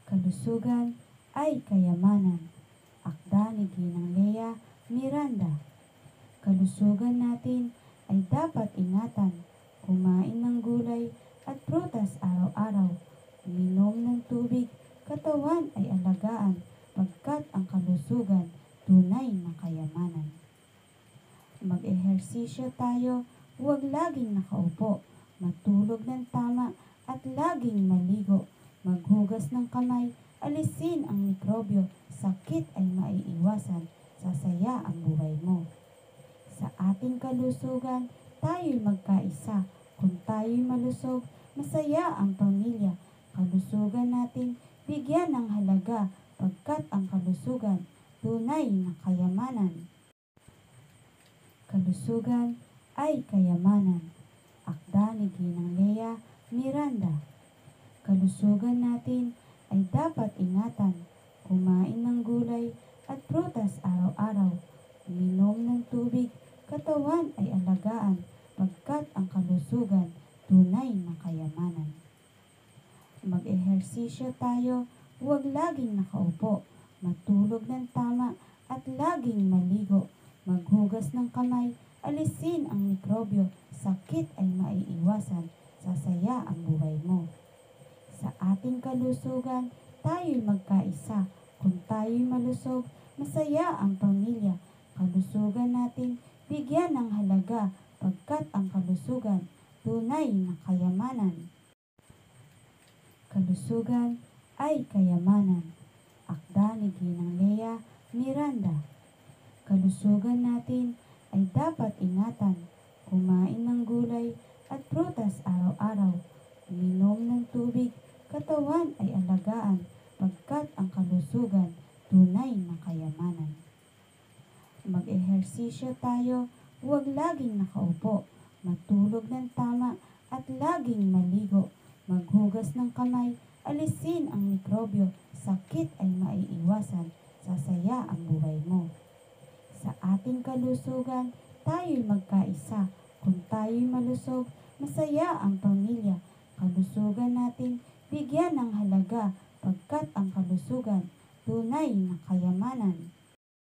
Kalusugan ay kayamanan. Akda ni Ginang Lea Miranda. Kalusugan natin ay dapat ingatan, kumain ng gulay at prutas araw-araw, uminom ng tubig, katawan ay alagaan, pagkat ang kalusugan tunay na kayamanan. Mag-ehersisyo tayo, huwag laging nakaupo, matulog ng tama at laging maligo, maghugas ng kamay, alisin ang mikrobyo, sakit ay maiiwasan, sasaya ang buhay mo. Sa ating kalusugan, tayo'y magkaisa. Kung tayo'y malusog, masaya ang pamilya. Kalusugan natin, bigyan ng halaga, pagkat ang kalusugan, tunay na kayamanan. Kalusugan ay kayamanan. Akda ni Ginang Lea Miranda. Kalusugan natin ay dapat ingatan, kumain ng gulay at prutas araw-araw, uminom ng tubig, katawan ay alagaan, pagkat ang kalusugan tunay na kayamanan. Mag-ehersisyo tayo, huwag laging nakaupo, matulog ng tama at laging maligo, maghugas ng kamay, alisin ang mikrobyo, sakit ay maiiwasan, sasaya ang buhay mo. Sa ating kalusugan, tayo'y magkaisa. Kung tayo'y malusog, masaya ang pamilya. Kalusugan natin, bigyan ng halaga, pagkat ang kalusugan, tunay na kayamanan. Kalusugan ay kayamanan. Akda ni Ginang Lea Miranda. Kalusugan natin ay dapat ingatan, kumain ng gulay at prutas araw-araw, uminom ng tubig, katawan ay alagaan, pagkat ang kalusugan, tunay na kayamanan. Mag-ehersisyo tayo, huwag laging nakaupo, matulog ng tama at laging maligo, maghugas ng kamay, alisin ang mikrobyo, sakit ay maiiwasan, sasaya ang buhay mo. Sa ating kalusugan, tayo'y magkaisa. Kung tayo'y malusog, masaya ang pamilya. Kalusugan natin, bigyan ng halaga, pagkat ang kalusugan, tunay na kayamanan.